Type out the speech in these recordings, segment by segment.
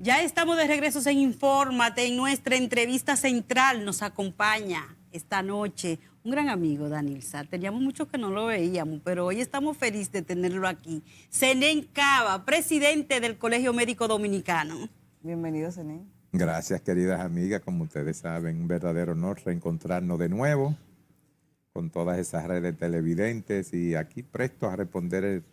Ya estamos de regreso en Infórmate. En nuestra entrevista central nos acompaña esta noche un gran amigo, Danilza. Teníamos mucho que no lo veíamos, pero hoy estamos felices de tenerlo aquí. Zenén Cava, presidente del Colegio Médico Dominicano. Bienvenido, Zenén. Gracias, queridas amigas. Como ustedes saben, un verdadero honor reencontrarnos de nuevo con todas esas redes televidentes y aquí prestos a responder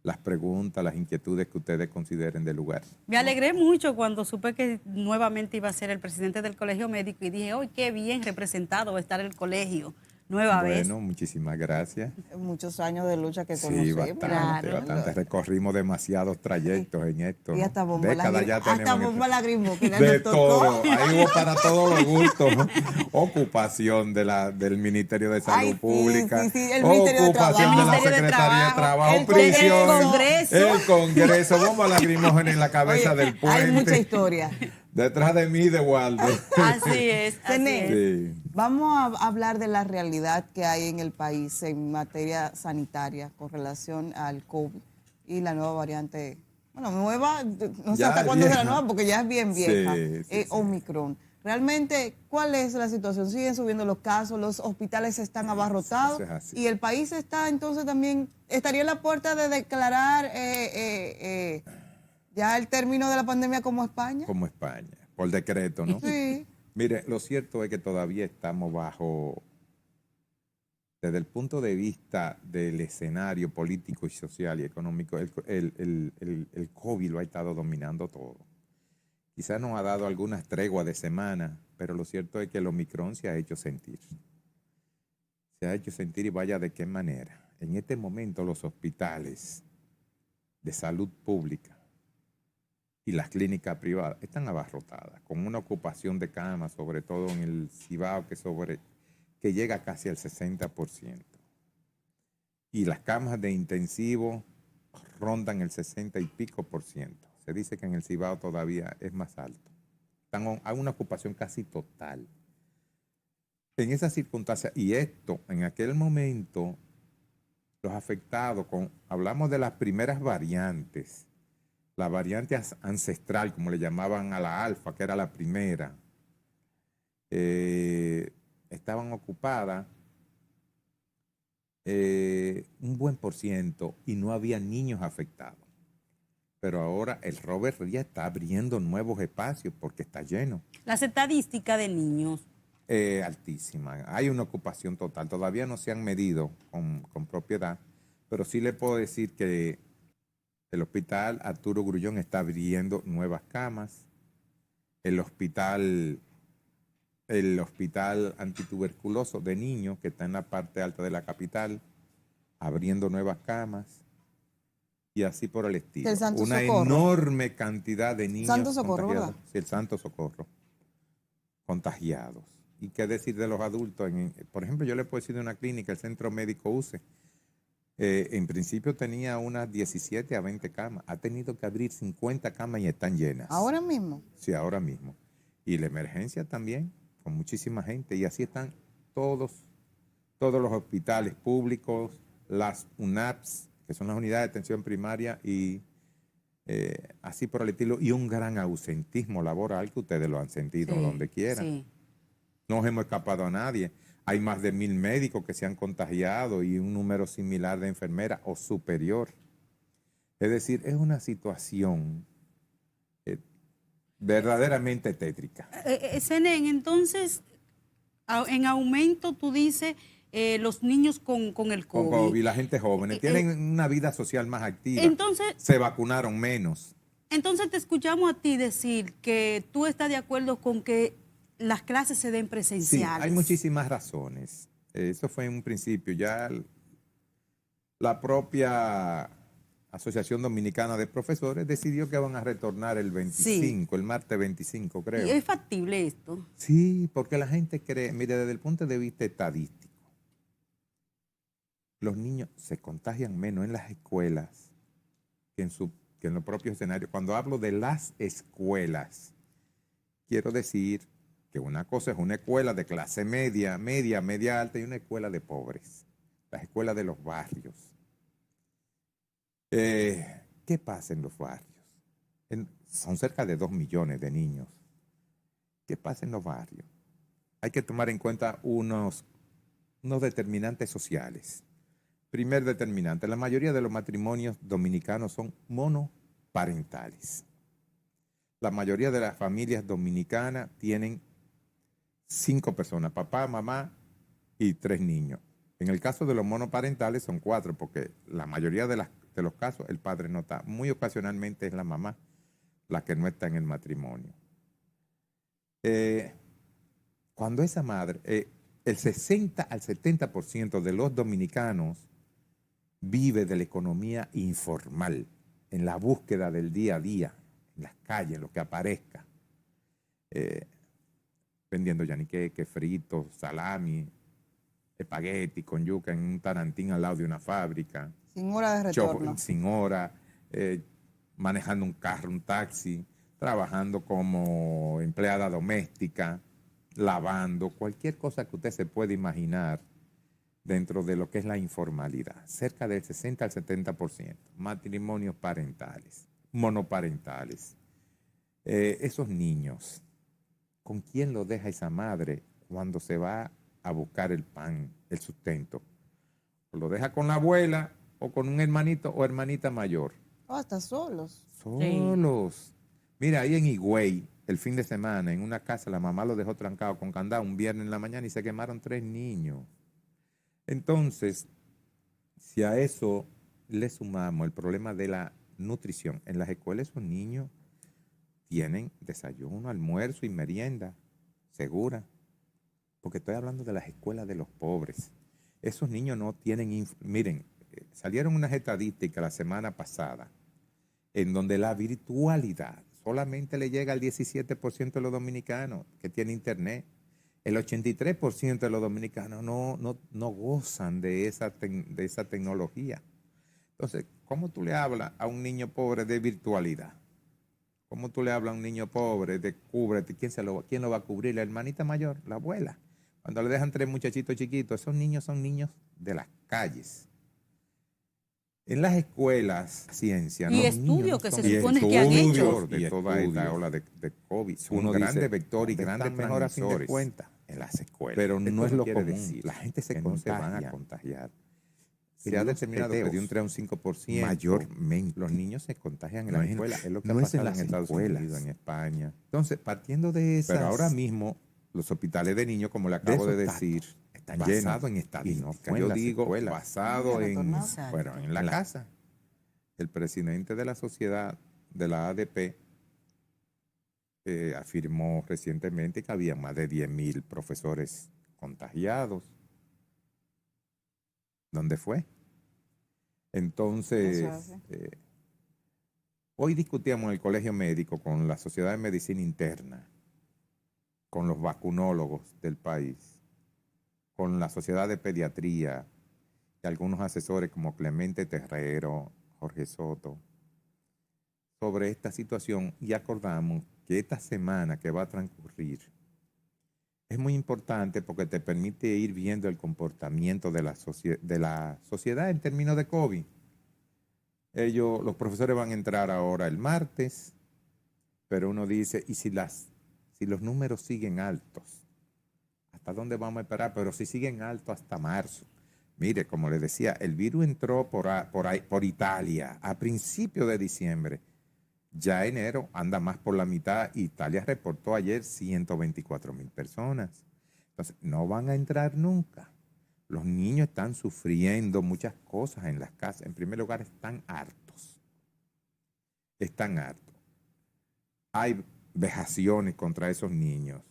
las preguntas, las inquietudes que ustedes consideren de lugar. Me alegré mucho cuando supe que nuevamente iba a ser el presidente del Colegio Médico y dije, ¡ay, qué bien representado va a estar el colegio! Nueva vez. Bueno, muchísimas gracias. Muchos años de lucha que Sí, conocemos. bastante. Recorrimos demasiados trayectos en esto. Y hasta bomba, ya tenemos hasta bomba lagrimógena. de todo. Ahí hubo para todos los gustos. Ocupación del Ministerio de Salud Pública. Sí, el Ministerio de Trabajo. Ocupación de la Secretaría de Trabajo. Prisión. El Congreso. Bomba lagrimógena en la cabeza del puente. Hay mucha historia. Detrás de mí, de Waldo. Así es. Sí. Vamos a hablar de la realidad que hay en el país en materia sanitaria con relación al COVID y la nueva variante. Bueno, nueva, no sé hasta cuándo es la nueva, porque ya es bien vieja. Sí. Omicron. Realmente, ¿cuál es la situación? Siguen subiendo los casos, los hospitales están abarrotados y el país está entonces también, estaría en la puerta de declarar ya el término de la pandemia como España. Como España, por decreto, ¿no? Sí. Mire, lo cierto es que todavía estamos bajo, desde el punto de vista del escenario político y social y económico, el COVID lo ha estado dominando todo. Quizás nos ha dado algunas treguas de semana, pero lo cierto es que el Omicron se ha hecho sentir. Se ha hecho sentir y vaya de qué manera. En este momento los hospitales de salud pública y las clínicas privadas están abarrotadas, con una ocupación de camas, sobre todo en el Cibao, que llega casi al 60%. Y las camas de intensivo rondan el 60 y pico por ciento. Se dice que en el Cibao todavía es más alto. Hay una ocupación casi total. En esas circunstancias, y esto, en aquel momento, los afectados, hablamos de las primeras variantes, la variante ancestral, como le llamaban a la alfa, que era la primera, estaban ocupadas un buen por ciento y no había niños afectados. Pero ahora el Robert ya está abriendo nuevos espacios porque está lleno. Las estadísticas de niños. Altísima. Hay una ocupación total. Todavía no se han medido con propiedad, pero sí le puedo decir que el hospital Arturo Grullón está abriendo nuevas camas. El hospital antituberculoso de niños, que está en la parte alta de la capital, abriendo nuevas camas. Y así por el estilo. El Santo Una Socorro. Enorme cantidad de niños Santo Socorro, contagiados. ¿verdad? Sí, el Santo Socorro. Contagiados. ¿Y qué decir de los adultos? Por ejemplo, yo le puedo decir de una clínica, el Centro Médico UCE. En principio tenía unas 17 a 20 camas. Ha tenido que abrir 50 camas y están llenas. ¿Ahora mismo? Sí, ahora mismo. Y la emergencia también, con muchísima gente. Y así están todos los hospitales públicos, las UNAPs, que son las unidades de atención primaria, y así por el estilo. Y un gran ausentismo laboral que ustedes lo han sentido donde quieran. Sí. No nos hemos escapado a nadie. Hay más de 1,000 médicos que se han contagiado y un número similar de enfermeras o superior. Es decir, es una situación verdaderamente tétrica. Zenén, entonces, en aumento tú dices los niños con el COVID. Con COVID, la gente joven, tienen una vida social más activa. Entonces, se vacunaron menos. Entonces te escuchamos a ti decir que tú estás de acuerdo con que las clases se den presenciales. Sí, hay muchísimas razones. Eso fue en un principio. Ya la propia Asociación Dominicana de Profesores decidió que van a retornar el 25, el martes 25, creo. ¿Y es factible esto? Sí, porque la gente cree, mire, desde el punto de vista estadístico, los niños se contagian menos en las escuelas que en los propios escenarios. Cuando hablo de las escuelas, quiero decir que una cosa es una escuela de clase media, media alta y una escuela de pobres, las escuelas de los barrios. ¿Qué pasa en los barrios? Son cerca de 2 millones de niños. ¿Qué pasa en los barrios? Hay que tomar en cuenta unos determinantes sociales. Primer determinante, la mayoría de los matrimonios dominicanos son monoparentales. La mayoría de las familias dominicanas tienen 5 personas, papá, mamá y 3 niños. En el caso de los monoparentales son 4, porque la mayoría de los casos el padre no está. Muy ocasionalmente es la mamá la que no está en el matrimonio. Cuando esa madre, el 60 al 70% de los dominicanos vive de la economía informal, en la búsqueda del día a día, en las calles, lo que aparezca. Vendiendo yaniqueque, fritos, salami, espagueti con yuca en un tarantín al lado de una fábrica. Sin hora de retorno. Sin hora, manejando un carro, un taxi, trabajando como empleada doméstica, lavando, cualquier cosa que usted se pueda imaginar dentro de lo que es la informalidad. Cerca del 60 al 70%. Matrimonios parentales, monoparentales. Esos niños, ¿con quién lo deja esa madre cuando se va a buscar el pan, el sustento? Lo deja con la abuela o con un hermanito o hermanita mayor. Hasta solos. Solos. Sí. Mira, ahí en Higüey, el fin de semana, en una casa, la mamá lo dejó trancado con candado un viernes en la mañana y se quemaron 3 niños. Entonces, si a eso le sumamos el problema de la nutrición, en las escuelas esos niños tienen desayuno, almuerzo y merienda segura. Porque estoy hablando de las escuelas de los pobres. Esos niños no tienen... Miren, salieron unas estadísticas la semana pasada en donde la virtualidad solamente le llega al 17% de los dominicanos que tienen internet. El 83% de los dominicanos no gozan de esa tecnología. Entonces, ¿cómo tú le hablas a un niño pobre de virtualidad? ¿Cómo tú le hablas a un niño pobre de cúbrete? ¿Quién lo va a cubrir? La hermanita mayor, la abuela. Cuando le dejan 3 muchachitos chiquitos, esos niños son niños de las calles. En las escuelas, ciencia, y estudios que se supone que han hecho. De toda esta ola de COVID. Son grandes vectores y grandes mejoras sin de cuenta en las escuelas. Pero no es lo común. Decir, la gente se contagia. No se van a contagiar. Se ha determinado que de un 3 a un 5% mayormente los niños se contagian en la escuela. Es lo que ha pasado en Estados Unidos, en España. Entonces, partiendo de eso. Pero ahora mismo, los hospitales de niños, como le acabo de decir, están llenos en estadísticas. Yo digo, basado en la casa. El presidente de la sociedad de la ADP afirmó recientemente que había más de 10,000 profesores contagiados. ¿Dónde fue? Entonces, hoy discutíamos en el colegio médico con la Sociedad de Medicina Interna, con los vacunólogos del país, con la Sociedad de Pediatría y algunos asesores como Clemente Terrero, Jorge Soto, sobre esta situación y acordamos que esta semana que va a transcurrir es muy importante porque te permite ir viendo el comportamiento de la sociedad en términos de COVID. Los profesores van a entrar ahora el martes, pero uno dice, ¿y si los números siguen altos? ¿Hasta dónde vamos a esperar? Pero si siguen altos hasta marzo. Mire, como les decía, el virus entró por Italia a principios de diciembre. Ya enero anda más por la mitad. Italia reportó ayer 124,000 personas. Entonces, no van a entrar nunca. Los niños están sufriendo muchas cosas en las casas. En primer lugar, están hartos. Están hartos. Hay vejaciones contra esos niños.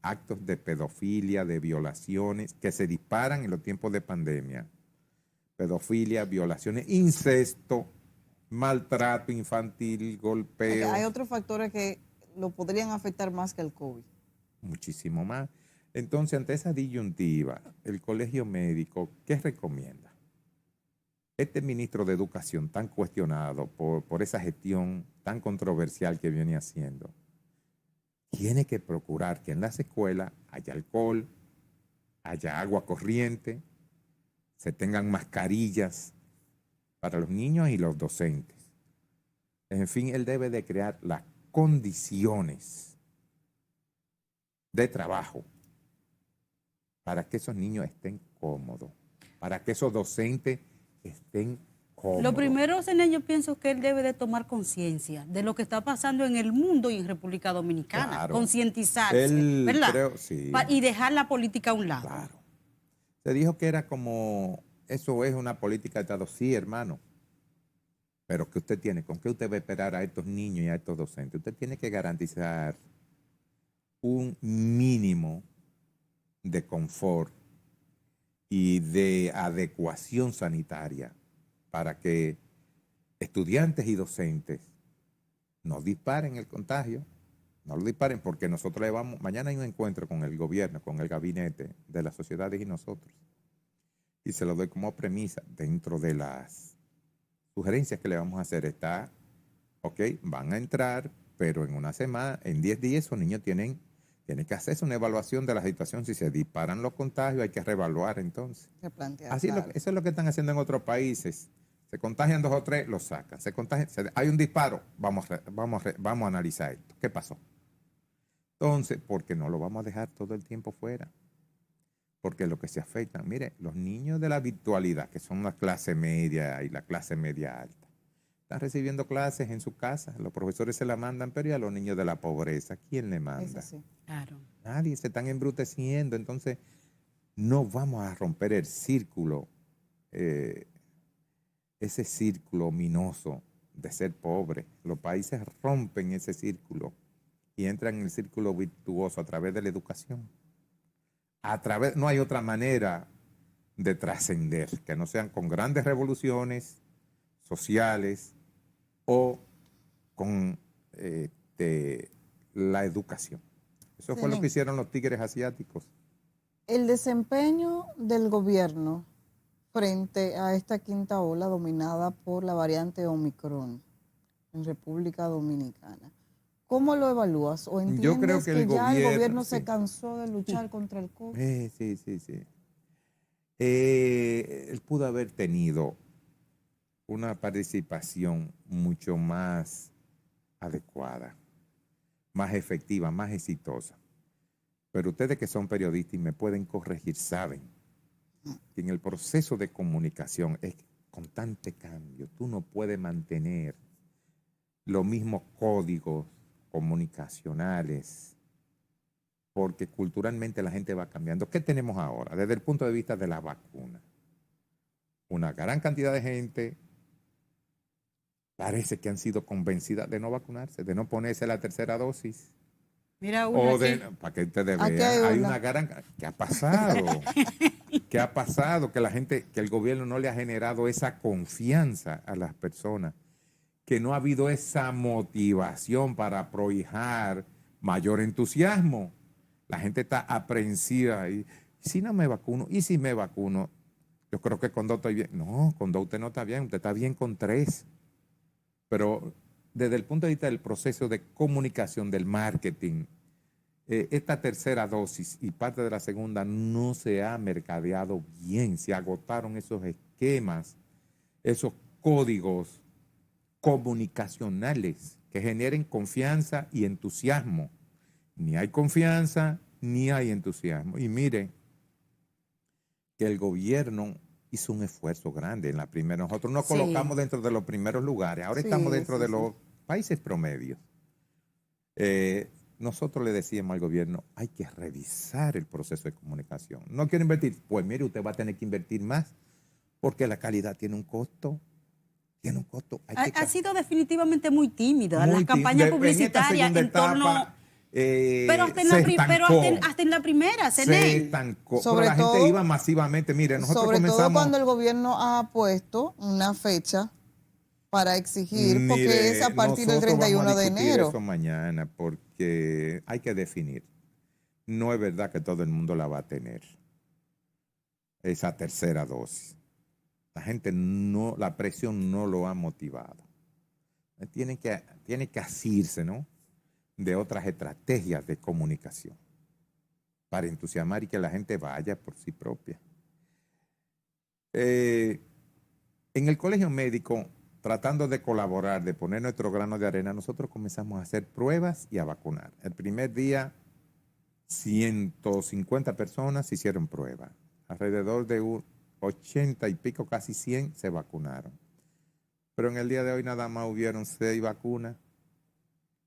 Actos de pedofilia, de violaciones que se disparan en los tiempos de pandemia. Pedofilia, violaciones, incesto, maltrato infantil, golpeo. Hay otros factores que lo podrían afectar más que el COVID. Muchísimo más. Entonces, ante esa disyuntiva, el colegio médico, ¿qué recomienda? Este ministro de Educación tan cuestionado por esa gestión tan controversial que viene haciendo, tiene que procurar que en las escuelas haya alcohol, haya agua corriente, se tengan mascarillas para los niños y los docentes. En fin, él debe de crear las condiciones de trabajo para que esos niños estén cómodos, para que esos docentes estén cómodos. Lo primero, Zené, yo pienso que él debe de tomar conciencia de lo que está pasando en el mundo y en República Dominicana. Claro. Concientizarse, Él, ¿verdad? creo, sí. Y dejar la política a un lado. Claro. Se dijo que era como, eso es una política de Estado. Sí, hermano. Pero ¿qué usted tiene? ¿Con qué usted va a esperar a estos niños y a estos docentes? Usted tiene que garantizar un mínimo de confort y de adecuación sanitaria para que estudiantes y docentes no disparen el contagio, no lo disparen, porque nosotros le vamos, mañana hay un encuentro con el gobierno, con el gabinete de las sociedades y nosotros. Y se lo doy como premisa dentro de las sugerencias que le vamos a hacer. Está, ok, van a entrar, pero en una semana, en 10 días, esos niños tienen que hacerse una evaluación de la situación. Si se disparan los contagios, hay que reevaluar entonces. Así claro. eso es lo que están haciendo en otros países. Se contagian 2 o 3, los sacan. Hay un disparo, vamos a analizar esto. ¿Qué pasó? Entonces, porque no lo vamos a dejar todo el tiempo fuera. Porque lo que se afectan, mire, los niños de la virtualidad, que son la clase media y la clase media alta, están recibiendo clases en su casa, los profesores se la mandan, pero ¿y a los niños de la pobreza? ¿Quién le manda? Sí. Claro. Nadie, se están embruteciendo, entonces no vamos a romper el círculo, ese círculo ominoso de ser pobre. Los países rompen ese círculo y entran en el círculo virtuoso a través de la educación. No hay otra manera de trascender que no sean con grandes revoluciones sociales o con la educación. Eso fue lo que hicieron los tigres asiáticos. El desempeño del gobierno frente a esta quinta ola dominada por la variante Omicron en República Dominicana, ¿cómo lo evalúas? ¿O entiendes Yo creo que el gobierno sí. se cansó de luchar contra el COVID? Sí. Él pudo haber tenido una participación mucho más adecuada, más efectiva, más exitosa. Pero ustedes que son periodistas y me pueden corregir, saben que en el proceso de comunicación es constante cambio. Tú no puedes mantener los mismos códigos comunicacionales porque culturalmente la gente va cambiando. ¿Qué tenemos ahora? Desde el punto de vista de la vacuna. Una gran cantidad de gente parece que han sido convencidas de no vacunarse, de no ponerse la tercera dosis. Mira una para que ustedes Aquí vean, hay hay una. una gran... ¿Qué ha pasado? ¿Qué ha pasado? Que la gente, que el gobierno no le ha generado esa confianza a las personas, que no ha habido esa motivación para prohijar mayor entusiasmo. La gente está aprensiva y si no me vacuno, y si me vacuno, yo creo que con 2 estoy bien. No, con 2 usted no está bien, usted está bien con 3. Pero desde el punto de vista del proceso de comunicación, del marketing, esta tercera dosis y parte de la segunda no se ha mercadeado bien. Se agotaron esos esquemas, esos códigos comunicacionales que generen confianza y entusiasmo. Ni hay confianza, ni hay entusiasmo. Y mire que el gobierno hizo un esfuerzo grande en la primera. Nosotros nos colocamos dentro de los primeros lugares. Ahora estamos dentro de los países promedios. Nosotros le decíamos al gobierno, hay que revisar el proceso de comunicación. No quiero invertir. Pues mire, usted va a tener que invertir más porque la calidad tiene un costo. Tiene un costo. Ha sido definitivamente muy tímida las campañas publicitarias en torno... pero hasta en la primera, se estancó. Pero la gente iba masivamente. Mire, nosotros comenzamos... Sobre todo cuando el gobierno ha puesto una fecha para exigir, porque es a partir del 31 de enero. Eso mañana, porque hay que definir. No es verdad que todo el mundo la va a tener. Esa tercera dosis. La gente no, la presión no lo ha motivado. Tiene que asirse, ¿no?, de otras estrategias de comunicación para entusiasmar y que la gente vaya por sí propia. En el colegio médico tratando de colaborar, de poner nuestro grano de arena, nosotros comenzamos a hacer pruebas y a vacunar. El primer día, 150 personas hicieron pruebas. Alrededor de 80 y pico, casi 100, se vacunaron. Pero en el día de hoy nada más hubieron 6 vacunas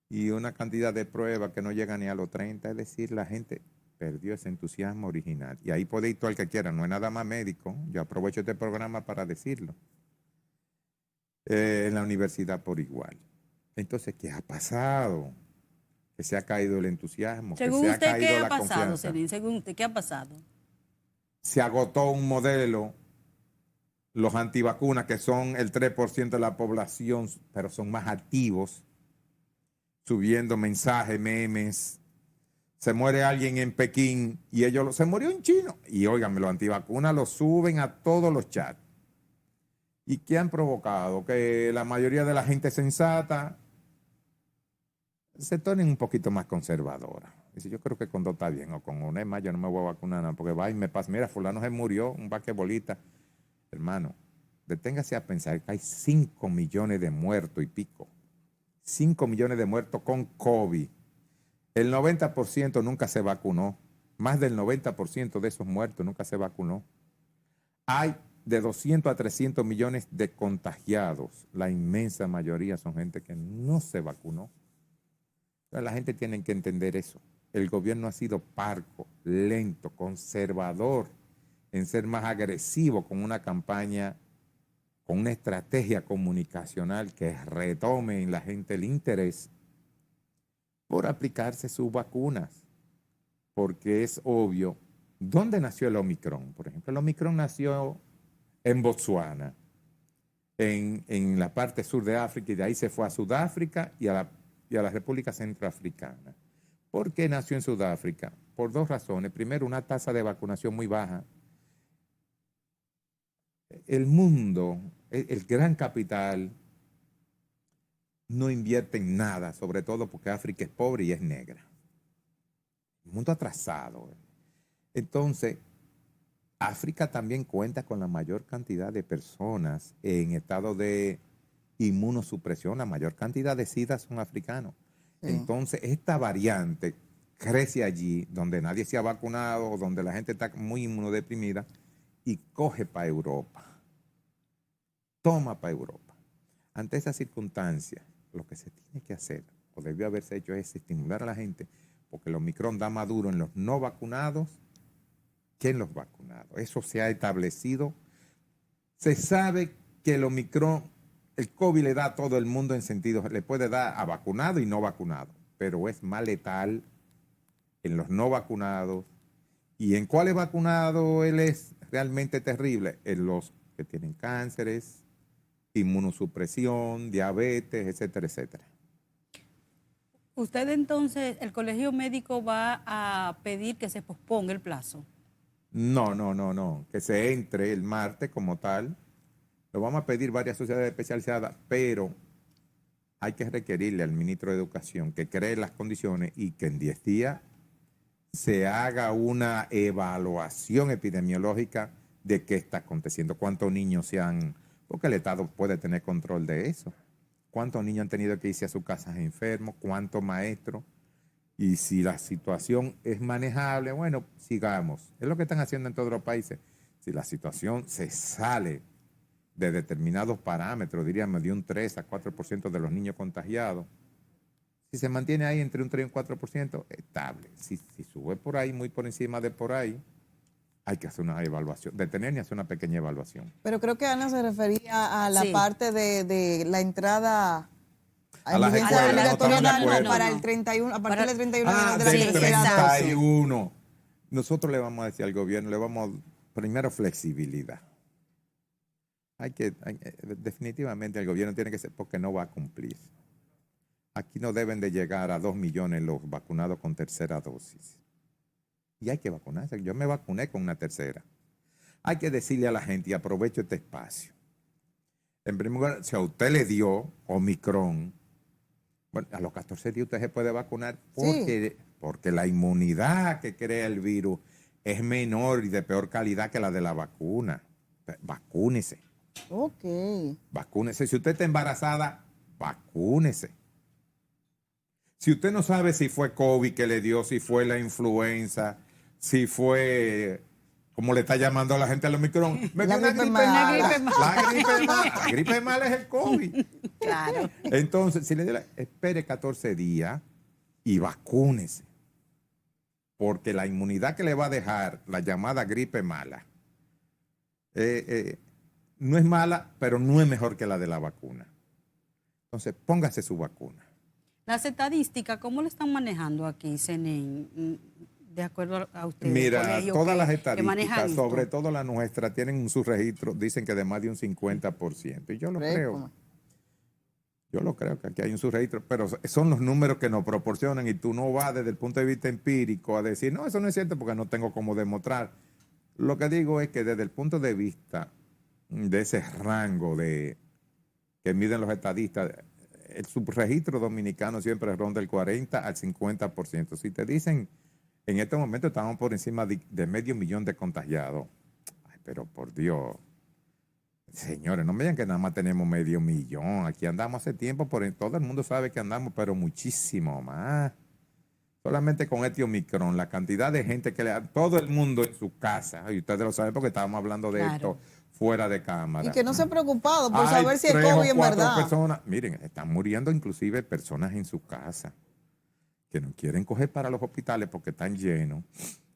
y una cantidad de pruebas que no llega ni a los 30. Es decir, la gente perdió ese entusiasmo original. Y ahí puede ir todo el que quiera, no es nada más médico. Yo aprovecho este programa para decirlo. En la universidad por igual. Entonces, ¿qué ha pasado? Que se ha caído el entusiasmo, Según que se ha usted, caído ¿qué ha la pasado, confianza. Celine? Según usted, ¿qué ha pasado? Se agotó un modelo, los antivacunas, que son el 3% de la población, pero son más activos, subiendo mensajes, memes. Se muere alguien en Pekín y se murió un chino. Y óigame, los antivacunas lo suben a todos los chats. ¿Y qué han provocado? Que la mayoría de la gente sensata se tornen un poquito más conservadora. Dice, yo creo que con 2 está bien, o con 1 es más, yo no me voy a vacunar nada, porque va y me pasa, mira, fulano se murió, un basquetbolista. Hermano, deténgase a pensar que hay 5 millones de muertos y pico. 5 millones de muertos con COVID. El 90% nunca se vacunó. Más del 90% de esos muertos nunca se vacunó. Hay de 200 a 300 millones de contagiados. La inmensa mayoría son gente que no se vacunó. Entonces, la gente tiene que entender eso. El gobierno ha sido parco, lento, conservador en ser más agresivo con una campaña, con una estrategia comunicacional que retome en la gente el interés por aplicarse sus vacunas. Porque es obvio, ¿dónde nació el Omicron? Por ejemplo, el Omicron nació en Botsuana, en la parte sur de África, y de ahí se fue a Sudáfrica y a la República Centroafricana. ¿Por qué nació en Sudáfrica? Por 2 razones. Primero, una tasa de vacunación muy baja. El mundo, el gran capital, no invierte en nada, sobre todo porque África es pobre y es negra. Un mundo atrasado. Entonces, África también cuenta con la mayor cantidad de personas en estado de inmunosupresión. La mayor cantidad de SIDA son africanos. Sí. Entonces, esta variante crece allí donde nadie se ha vacunado, donde la gente está muy inmunodeprimida y coge para Europa. Toma para Europa. Ante esa circunstancia, lo que se tiene que hacer, o debió haberse hecho, es estimular a la gente, porque el Omicron da más duro en los no vacunados que en los vacunados. Eso se ha establecido. Se sabe que el Omicron, el COVID le da a todo el mundo en sentido, le puede dar a vacunado y no vacunado, pero es más letal en los no vacunados. ¿Y en cuáles vacunados él es realmente terrible? En los que tienen cánceres, inmunosupresión, diabetes, etcétera, etcétera. ¿Usted entonces, el colegio médico va a pedir que se posponga el plazo? No. Que se entre el martes como tal. Lo vamos a pedir varias sociedades especializadas, pero hay que requerirle al ministro de Educación que cree las condiciones y que en 10 días se haga una evaluación epidemiológica de qué está aconteciendo, cuántos niños se han... Porque el Estado puede tener control de eso. ¿Cuántos niños han tenido que irse a sus casas enfermos? ¿Cuántos maestros? Y si la situación es manejable, bueno, sigamos. Es lo que están haciendo en todos los países. Si la situación se sale de determinados parámetros, diríamos de un 3 a 4% de los niños contagiados, si se mantiene ahí entre un 3 y un 4%, estable. Si sube por ahí, muy por encima de por ahí, hay que hacer una evaluación, detener y hacer una pequeña evaluación. Pero creo que Ana se refería a la parte de la entrada a las escuelas, para el 31, a partir del 31 de la tercera 31. Nosotros le vamos a decir al gobierno, le vamos primero flexibilidad. Definitivamente el gobierno tiene que ser, porque no va a cumplir. Aquí no deben de llegar a 2 millones los vacunados con tercera dosis. Y hay que vacunarse. Yo me vacuné con una tercera. Hay que decirle a la gente, y aprovecho este espacio. En primer lugar, si a usted le dio Omicron, bueno, a los 14 días usted se puede vacunar porque la inmunidad que crea el virus es menor y de peor calidad que la de la vacuna. Vacúnese. Ok. Vacúnese. Si usted está embarazada, vacúnese. Si usted no sabe si fue COVID que le dio, si fue la influenza, si fue, como le está llamando a la gente al Omicron, me dio una gripe mala. mala. Una gripe mala. La gripe mala. La gripe mala es el COVID. Claro. Entonces, si le dio espere 14 días y vacúnese. Porque la inmunidad que le va a dejar la llamada gripe mala no es mala, pero no es mejor que la de la vacuna. Entonces, póngase su vacuna. Las estadísticas, ¿cómo lo están manejando aquí, CNE? De acuerdo a ustedes. Mira, colegio, todas que- las que manejan estadísticas, sobre esto. todo la nuestra, tienen su registro, dicen que de más de un 50%. Y yo lo creo. Yo lo creo que aquí hay un subregistro, pero son los números que nos proporcionan y tú no vas desde el punto de vista empírico a decir, no, eso no es cierto porque no tengo cómo demostrar. Lo que digo es que desde el punto de vista de ese rango que miden los estadistas, el subregistro dominicano siempre ronda el 40 al 50%. Si te dicen, en este momento estamos por encima de 500,000 de contagiados, ay, pero por Dios. Señores, no me digan que nada más tenemos 500,000. Aquí andamos hace tiempo, todo el mundo sabe que andamos, pero muchísimo más. Solamente con este Omicron, la cantidad de gente todo el mundo en su casa, y ustedes lo saben porque estábamos hablando de Claro. esto fuera de cámara. Y que no se ha preocupado por Hay saber si es 3 o COVID en 4 verdad. personas, miren, están muriendo inclusive personas en su casa que no quieren coger para los hospitales porque están llenos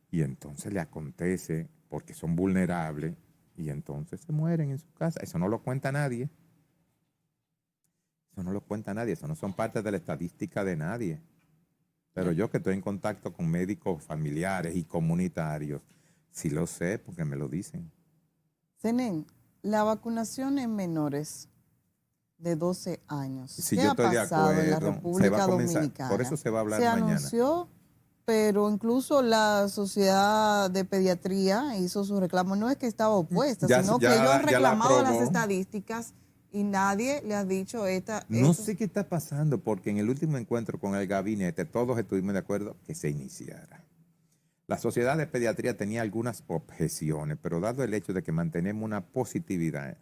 y entonces le acontece porque son vulnerables y entonces se mueren en su casa. Eso no lo cuenta nadie. Eso no lo cuenta nadie. Eso no son parte de la estadística de nadie. Pero yo que estoy en contacto con médicos familiares y comunitarios, sí lo sé porque me lo dicen. Zenén, la vacunación en menores de 12 años. Sí, ¿Qué yo ha estoy de pasado en la acuerdo. Se va República a comenzar, Dominicana? por eso se va a hablar Se mañana. anunció, pero incluso la Sociedad de Pediatría hizo su reclamo. No es que estaba opuesta, sino que ellos han ya la reclamado las aprobó. estadísticas y nadie le ha dicho No sé qué está pasando, porque en el último encuentro con el gabinete todos estuvimos de acuerdo que se iniciara. La Sociedad de Pediatría tenía algunas objeciones, pero dado el hecho de que mantenemos una positividad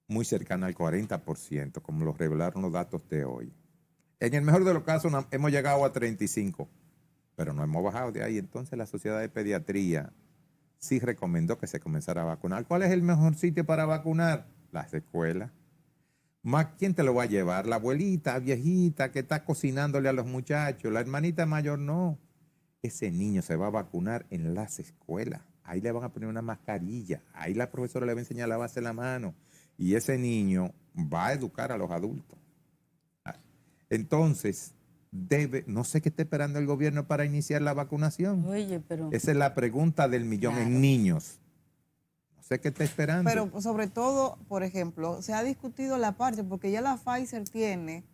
muy cercana al 40%, como lo revelaron los datos de hoy. En el mejor de los casos hemos llegado a 35%, pero no hemos bajado de ahí. Entonces la Sociedad de Pediatría sí recomendó que se comenzara a vacunar. ¿Cuál es el mejor sitio para vacunar? Las escuelas. Más, ¿quién te lo va a llevar? La abuelita viejita que está cocinándole a los muchachos, la hermanita mayor, no. Ese niño se va a vacunar en las escuelas. Ahí le van a poner una mascarilla. Ahí la profesora le va a enseñar a lavarse la mano. Y ese niño va a educar a los adultos. Entonces, no sé qué está esperando el gobierno para iniciar la vacunación. Oye, pero... Esa es la pregunta del millón en niños. No sé qué está esperando. Pero sobre todo, por ejemplo, se ha discutido la parte, porque ya la Pfizer tiene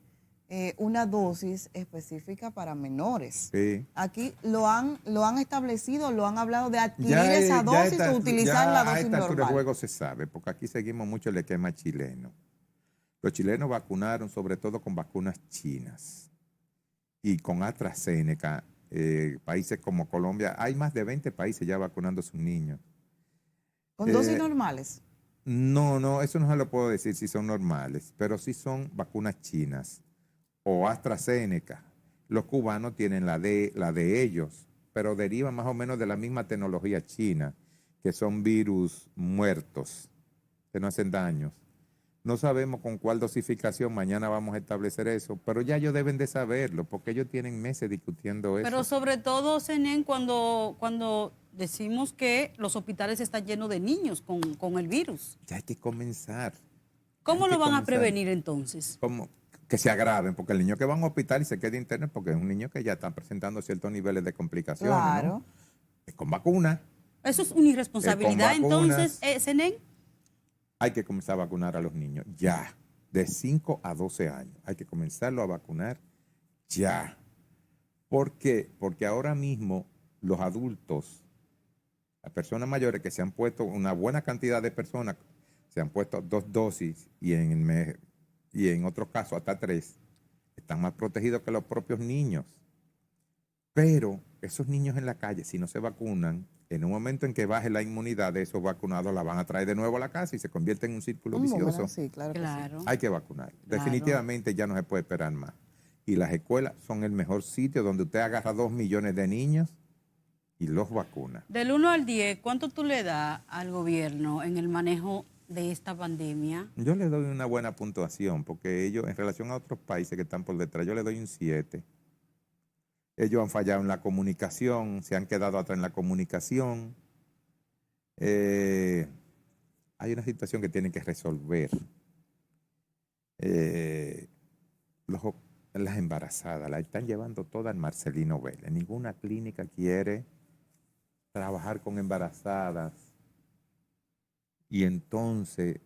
una dosis específica para menores. Sí. Aquí lo han establecido, lo han hablado de adquirir esa dosis o utilizar la dosis a esta altura normal. de juego se sabe, porque aquí seguimos mucho el esquema chileno. Los chilenos vacunaron sobre todo con vacunas chinas y con AstraZeneca. Países como Colombia, hay más de 20 países ya vacunando a sus niños. ¿Con dosis normales? No, eso no se lo puedo decir si son normales, pero sí son vacunas chinas o AstraZeneca. Los cubanos tienen la de ellos, pero derivan más o menos de la misma tecnología china, que son virus muertos, que no hacen daños. No sabemos con cuál dosificación, mañana vamos a establecer eso, pero ya ellos deben de saberlo, porque ellos tienen meses discutiendo eso. Pero sobre todo, Zenén, cuando decimos que los hospitales están llenos de niños con el virus. Ya hay que comenzar. ¿Cómo lo van a prevenir entonces? Como que se agraven, porque el niño que va a un hospital y se queda interno, porque es un niño que ya está presentando ciertos niveles de complicaciones, Claro. ¿no? Es con vacuna. Eso es una irresponsabilidad, con vacunas. entonces, Zenén. Hay que comenzar a vacunar a los niños ya, de 5 a 12 años. Hay que comenzarlo a vacunar ya. ¿Por qué? Porque ahora mismo los adultos, las personas mayores que se han puesto, una buena cantidad de personas se han puesto 2 dosis y en otros casos hasta 3, están más protegidos que los propios niños. Pero esos niños en la calle, si no se vacunan, En un momento en que baje la inmunidad de esos vacunados, la van a traer de nuevo a la casa y se convierte en un círculo vicioso. Sí, claro que sí. Claro. Hay que vacunar. Claro. Definitivamente ya no se puede esperar más. Y las escuelas son el mejor sitio donde usted agarra 2 millones de niños y los vacuna. Del 1 al 10, ¿cuánto tú le das al gobierno en el manejo de esta pandemia? Yo le doy una buena puntuación porque ellos, en relación a otros países que están por detrás, yo le doy un 7. Ellos han fallado en la comunicación, se han quedado atrás en la comunicación. Hay una situación que tienen que resolver. Las embarazadas la están llevando todas al Marcelino Vélez. Ninguna clínica quiere trabajar con embarazadas. Y entonces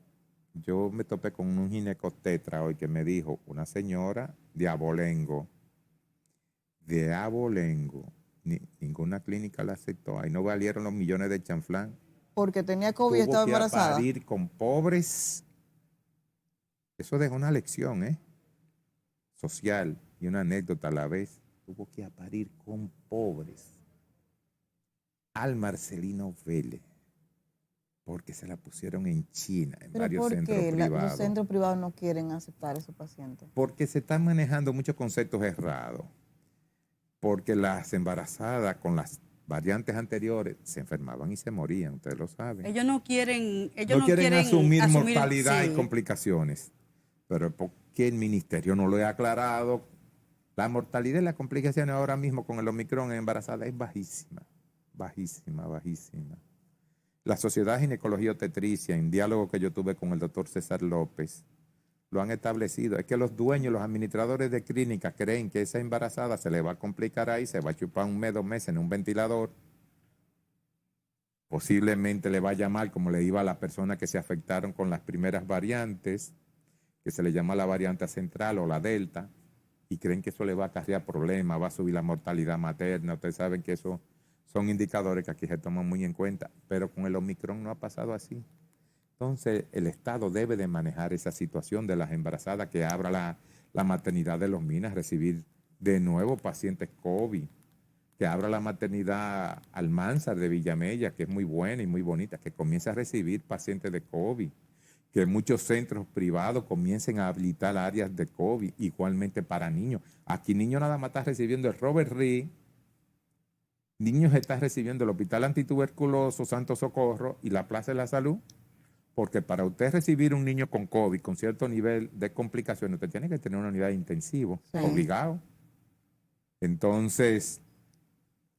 yo me topé con un ginecotetra hoy que me dijo, una señora de Abolengo, ninguna clínica la aceptó. Ahí no valieron los millones de chanflán. Porque tenía COVID y estaba Tuvo que embarazada. parir con pobres. Eso dejó una lección, social y una anécdota a la vez. Tuvo que parir con pobres al Marcelino Vélez porque se la pusieron en China, en ¿Pero varios por centros qué privados. los centros privados no quieren aceptar a esos pacientes? Porque se están manejando muchos conceptos errados. Porque las embarazadas con las variantes anteriores se enfermaban y se morían, ustedes lo saben. Ellos no quieren asumir mortalidad sí. y complicaciones. Pero porque el ministerio no lo ha aclarado, la mortalidad y las complicaciones ahora mismo con el Omicron en embarazada es bajísima, bajísima, bajísima. La Sociedad de Ginecología Obstetricia, en diálogo que yo tuve con el doctor César López, lo han establecido. Es que los dueños, los administradores de clínicas creen que esa embarazada se le va a complicar ahí, se va a chupar 1 mes, 2 meses en un ventilador. Posiblemente le vaya mal, como le iba a las personas que se afectaron con las primeras variantes, que se le llama la variante central o la delta, y creen que eso le va a acarrear problemas, va a subir la mortalidad materna. Ustedes saben que eso son indicadores que aquí se toman muy en cuenta, pero con el Omicron no ha pasado así. Entonces, el Estado debe de manejar esa situación de las embarazadas, que abra la maternidad de Los Minas, recibir de nuevo pacientes COVID, que abra la maternidad Almanzar de Villamella, que es muy buena y muy bonita, que comience a recibir pacientes de COVID, que muchos centros privados comiencen a habilitar áreas de COVID, igualmente para niños. Aquí niños nada más están recibiendo el Robert Reed, niños están recibiendo el Hospital Antituberculoso Santo Socorro y la Plaza de la Salud, porque para usted recibir un niño con COVID, con cierto nivel de complicaciones, usted tiene que tener una unidad de intensivo, Sí. obligado. Entonces,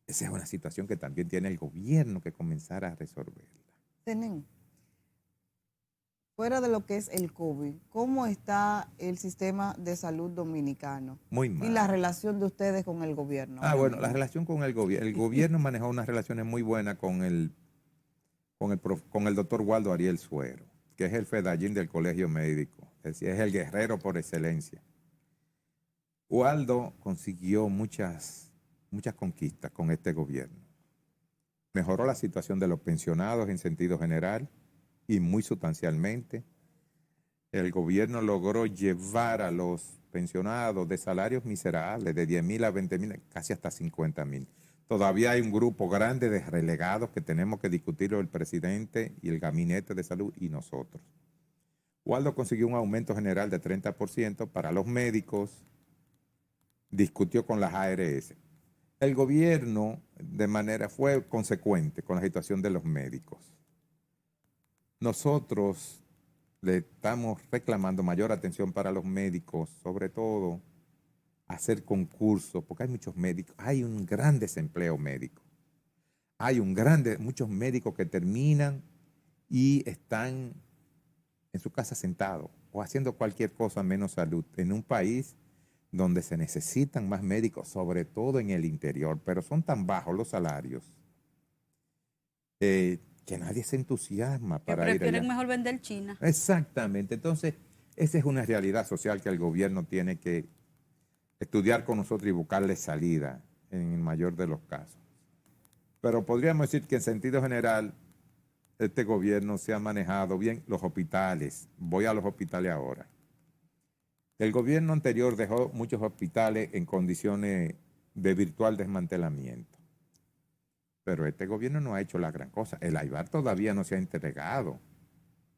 esa es una situación que también tiene el gobierno que comenzar a resolverla. Tienen, fuera de lo que es el COVID, ¿cómo está el sistema de salud dominicano? Muy mal. Y la relación de ustedes con el gobierno. Bueno, la relación con el gobierno. El gobierno manejó unas relaciones muy buenas con el doctor Waldo Ariel Suero, que es el fedallín del Colegio Médico, es decir, es el guerrero por excelencia. Waldo consiguió muchas conquistas con este gobierno. Mejoró la situación de los pensionados en sentido general y muy sustancialmente. El gobierno logró llevar a los pensionados de salarios miserables de 10,000 a 20,000, casi hasta 50,000. Todavía hay un grupo grande de relegados que tenemos que discutirlo el presidente y el gabinete de salud y nosotros. Waldo consiguió un aumento general de 30% para los médicos, discutió con las ARS. El gobierno fue consecuente con la situación de los médicos. Nosotros le estamos reclamando mayor atención para los médicos, sobre todo hacer concursos, porque hay muchos médicos, hay un gran desempleo médico. Hay muchos médicos que terminan y están en su casa sentados o haciendo cualquier cosa menos salud, en un país donde se necesitan más médicos, sobre todo en el interior, pero son tan bajos los salarios que nadie se entusiasma para ir allá. Prefieren mejor vender China. Exactamente. Entonces, esa es una realidad social que el gobierno tiene que estudiar con nosotros y buscarle salida en el mayor de los casos. Pero podríamos decir que en sentido general, este gobierno se ha manejado bien. Los hospitales, voy a los hospitales ahora. El gobierno anterior dejó muchos hospitales en condiciones de virtual desmantelamiento. pero este gobierno no ha hecho la gran cosa. El AIBAR todavía no se ha entregado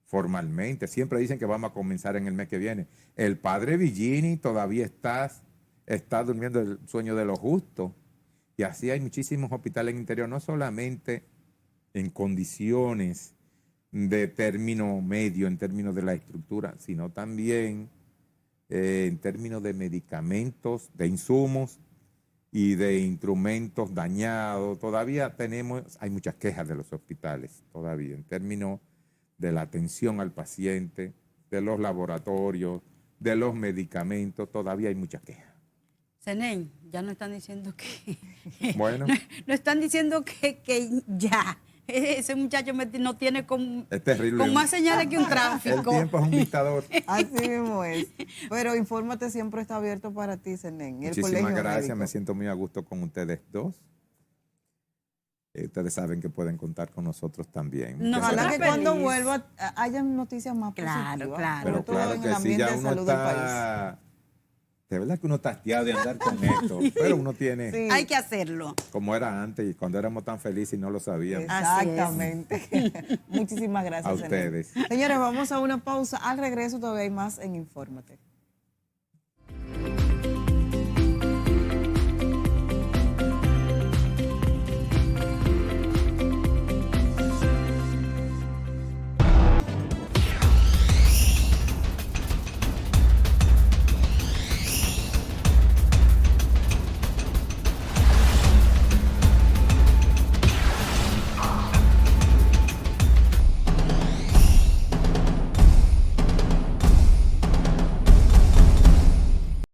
formalmente. Siempre dicen que vamos a comenzar en el mes que viene. El padre Villini todavía está durmiendo el sueño de los justos. Y así hay muchísimos hospitales en el interior, no solamente en condiciones de término medio, en términos de la estructura, sino también en términos de medicamentos, de insumos y de instrumentos dañados. Todavía hay muchas quejas de los hospitales, todavía, en términos de la atención al paciente, de los laboratorios, de los medicamentos, todavía hay muchas quejas. Zenén, ya no están diciendo que... Bueno. No están diciendo que ya. Ese muchacho no tiene es terrible. Con más señales que un tráfico. El tiempo es un dictador. Así mismo es. Pero Infórmate siempre está abierto para ti, Zenén. Muchísimas gracias, me siento muy a gusto con ustedes dos. Ustedes saben que pueden contar con nosotros también. Ojalá que cuando vuelva haya noticias más positivas. Claro. Pero claro que sí, ya uno está... De verdad que uno está hastiado de andar con esto, pero uno tiene... Sí. Hay que hacerlo. Como era antes, y cuando éramos tan felices y no lo sabíamos. Exactamente. Muchísimas gracias. A ustedes. Señores, vamos a una pausa. Al regreso todavía hay más en Infórmate.